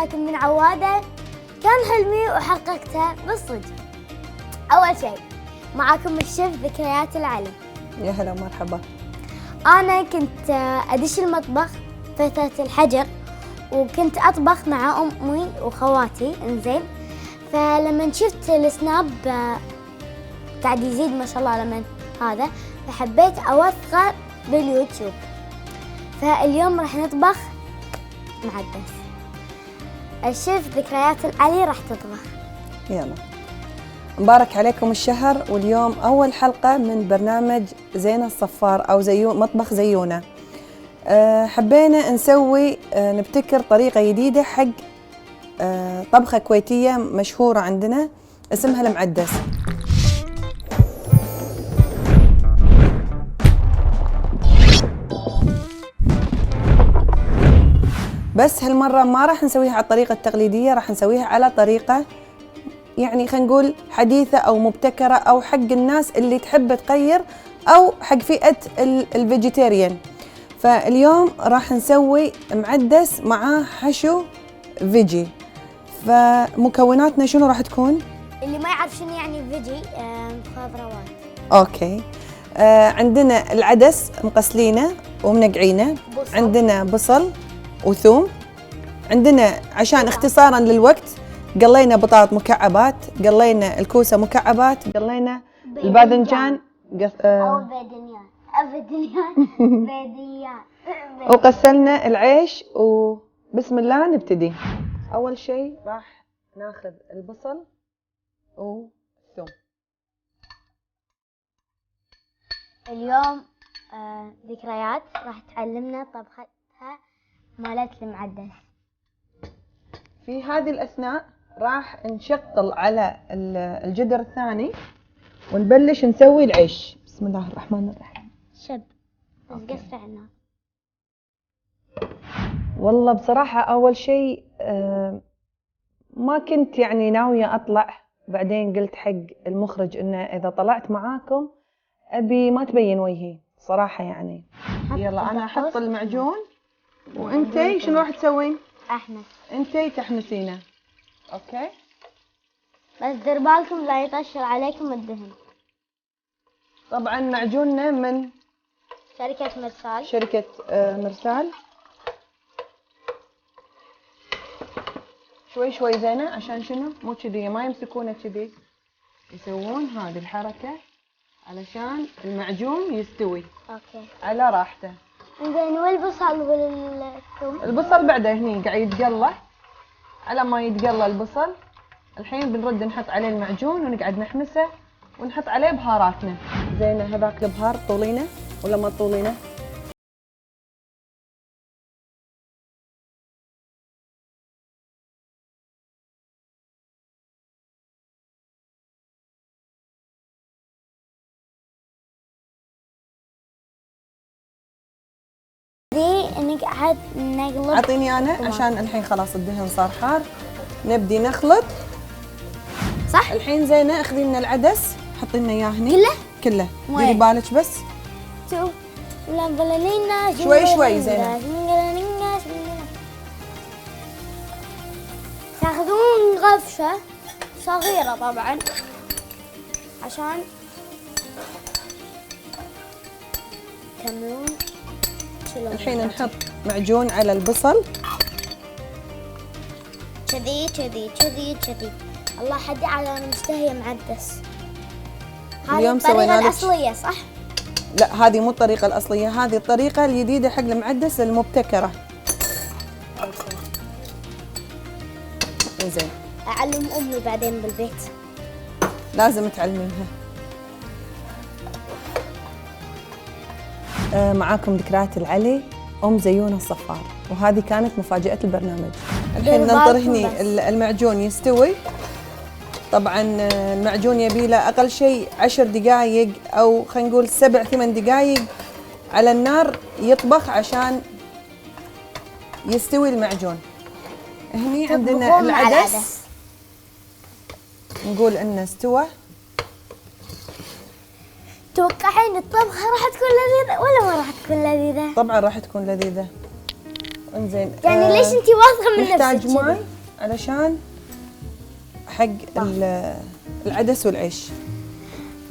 معاكم من عوادة. كان حلمي وحققته بالصدق. أول شيء معاكم الشيف ذكريات العلي. يا هلا ومرحبا. أنا كنت أدش المطبخ فترة الحجر، وكنت أطبخ مع أمي وخواتي. إنزين، فلما شفت السناب قاعد يزيد ما شاء الله لما هذا، فحبيت أوثقه باليوتيوب. فاليوم راح نطبخ معدس. الشيف ذكريات العلي راح تطبخ. يلا، مبارك عليكم الشهر، واليوم أول حلقة من برنامج زينة الصفار أو مطبخ زيونة. حبينا نسوي نبتكر طريقة جديدة حق طبخة كويتية مشهورة عندنا اسمها المعدس. بس هالمرة ما راح نسويها على الطريقة التقليدية، راح نسويها على طريقة يعني خلينا نقول حديثة أو مبتكرة، أو حق الناس اللي تحب تغير، أو حق فئة الفيجيتيريان. فاليوم راح نسوي معدس مع حشو فيجي. فمكوناتنا شنو راح تكون؟ اللي ما يعرف شنو يعني فيجي، خضروات. اوكي. عندنا العدس مقسلينه ومنقعينه، عندنا بصل وثوم، عندنا عشان اختصارا للوقت قلينا بطاط مكعبات، قلينا الكوسه مكعبات، قلينا الباذنجان أو باذنجان باذنجان وغسلنا العيش. وبسم الله نبتدي. اول شيء راح ناخذ البصل والثوم. اليوم ذكريات راح تعلمنا طبختها مالت المعدس. في هذه الأثناء راح نشغل على الجدر الثاني ونبلش نسوي العيش. بسم الله الرحمن الرحيم. شب بس قصر النار. والله بصراحة أول شيء ما كنت يعني ناوية أطلع، بعدين قلت حق المخرج إنه إذا طلعت معاكم أبي ما تبين وجهي صراحة يعني. يلا أنا أحط المعجون وأنتي شنو راح تسوين؟ أحمس. أنتي تحمسينه. أوكي. بس دير بالكم لا يطشر عليكم الدهن. طبعا معجوننا من شركة مرسال. شركة مرسال. شوي شوي زينة، عشان شنو؟ مو كذي، ما يمسكونه كذي، يسوون هذه الحركة علشان المعجون يستوي. اوكي. على راحته. زين، والبصل والثوم؟ البصل بعده هني قاعد يتقلى. على ما يتقلى البصل الحين بنرد نحط عليه المعجون ونقعد نحمسه ونحط عليه بهاراتنا. زينة، هذاك البهار طولينه ولا ما طولينه؟ نقعد نقلب. اعطيني انا عشان الحين خلاص الدهن صار حار. نبدي نخلط. صح. الحين زينة اخذي لنا العدس، حطي لنا اياه هني كله. ديري بالك بس. شوي شوي زينة. تاخذون غفشة صغيرة طبعا عشان تكملون. الحين نحط معجون على البصل كذي كذي كذي كذي. الله حدي على انا مشتهية معدس. هذه الطريقة الأصلية صح؟ لا، هذه مو الطريقة الأصلية، هذه الطريقة الجديدة حق المعدس المبتكرة. زين. أعلم أمي بعدين بالبيت. لازم تعلمينها. معاكم ذكريات العلي، أم زيونة الصفار، وهذه كانت مفاجأة البرنامج. الحين ننطر هني المعجون يستوي. طبعا المعجون يبي له أقل شيء 10 دقائق أو خلينا نقول 7-8 دقائق على النار يطبخ عشان يستوي المعجون. هني عندنا العدس، نقول إنه استوى. توقعين الطبخة راح تكون لذيذة ولا ما راح تكون لذيذة؟ طبعا راح تكون لذيذة. انزين. يعني ليش انتي واثقة من نفسك؟ نحتاج ماي. علشان حق العدس والعيش.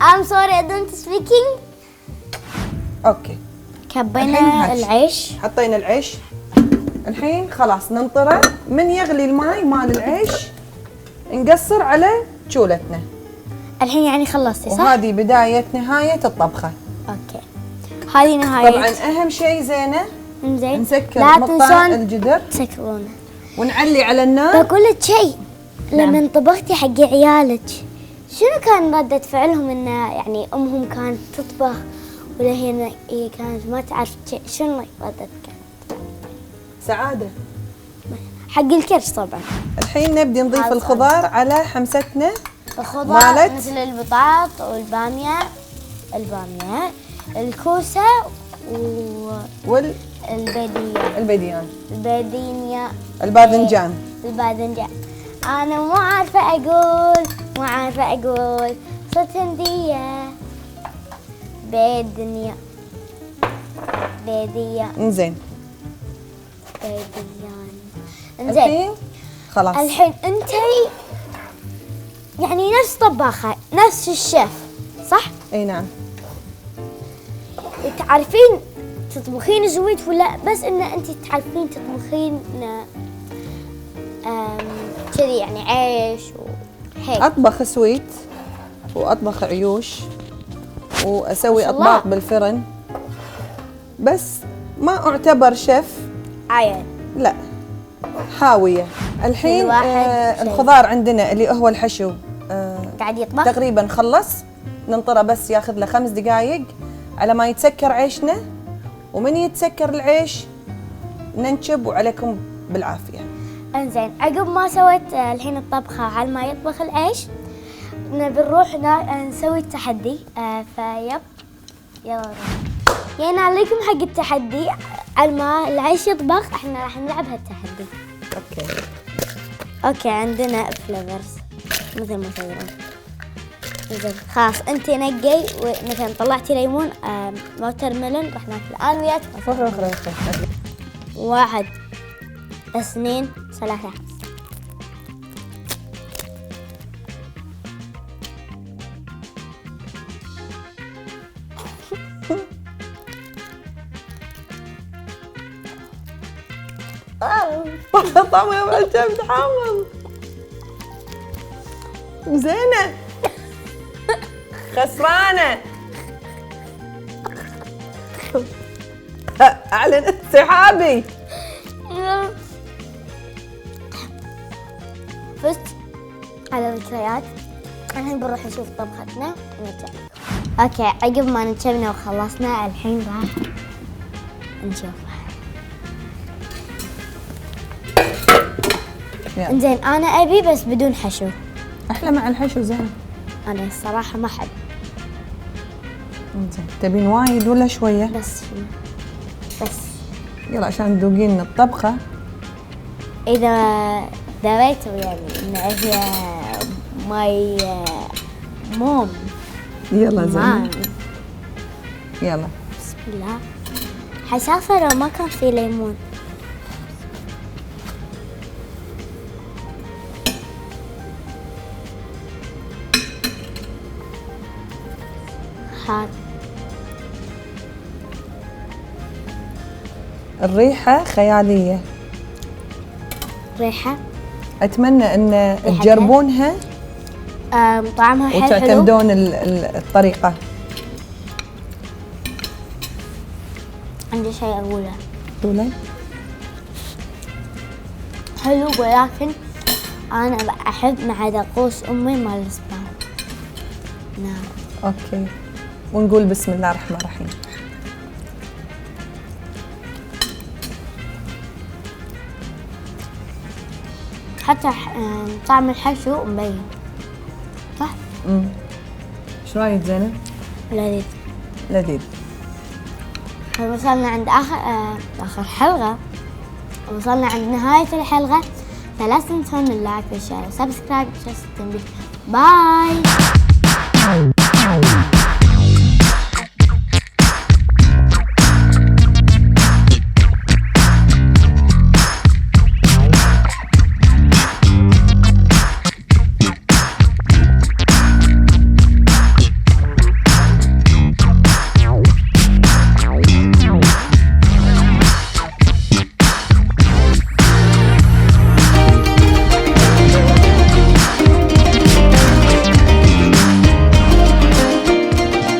I'm sorry I don't speaking. اوكي كبينا الحين العيش. حطينا العيش، الحين خلاص ننطره من يغلي الماي مال العيش، نقصر على شولتنا. الحين يعني خلصتي صح؟ وهذه بداية نهاية الطبخة. اوكي هذه نهاية. طبعا أهم شيء زينة انزين نسكر لا مقطع تنسون الجدر تسكرونه. ونعلي على النار. بقول لك شيء، لما طبختي حق عيالك شنو كان ردة فعلهم؟ انه يعني امهم كانت تطبخ ولا هي كانت ما تعرف شنو ردة كانت؟ سعادة. حق الكرش طبعا. الحين نبدي نضيف هذا الخضار على حمستنا. الخضار مالت؟ مثل البطاط والبامية، الكوسة والبيديان، الباذنجان. الباذنجان. أنا مو عارفة أقول صوت هندية. بيديان. انزين انزين خلاص. الحين انتي يعني نفس طباخة، نفس الشيف صح؟ اي نعم. تعرفين تطبخين زويد ولا بس ان انت تعرفين تطبخين كذي يعني عيش وهيك؟ اطبخ سويت واطبخ عيوش واسوي اطباق بالفرن، بس ما اعتبر شيف عيل. لا، حاوية. الحين الخضار عندنا اللي هو الحشو قاعد يطبخ تقريبا خلص، ننطره بس ياخذ له 5 دقائق على ما يتسكر عيشنا، ومن يتسكر العيش ننشب وعليكم بالعافية. انزين عقب ما سويت الحين الطبخة على ما يطبخ العيش بنروح نسوي التحدي. فيب يلا نروح. يعني عليكم حق التحدي على ما العيش يطبخ احنا راح نلعب هالتحدي. اوكي عندنا فليفرز مثل ما تدرون. زين خلاص انت نقي، مثلا طلعتي ليمون ووتر ميلون راح ناكل انا وياك. 1 2 3. طعمه يا معجب حامض. زينة خسرانة. أعلن انسحابي. فزت على ذكريات. الحين بنروح نشوف طبختنا ونرجع. اوكي عقب ما نشبنا وخلصنا الحين راح نشوفها. انزين انا ابي بس بدون حشو. احلى مع الحشو زين. انا الصراحه ما احب. انزين تبين وايد ولا شويه؟ بس يلا عشان تذوقين الطبخه. اذا دريتوا يعني ان هي ماي موم. يلا زين يلا بسم الله. حسافة لو ما كان في ليمون. هذا الريحة خيالية. ريحة أتمنى أن تجربونها طعمها حلو وتعتمدون الطريقة. عندي شيء أقوله. قولي. حلو ولكن أنا أحب مع دقوس أمي مال السبام. نعم. أوكي ونقول بسم الله الرحمن الرحيم. حتى طعم الحشو مبين صح؟ ايش رايك زينب؟ لذيذ لذيذ. وصلنا عند آخر حلقة، وصلنا عند نهاية الحلقة، فلا تنسون اللايك والشير وسبسكرايب وتشتركوا. باي.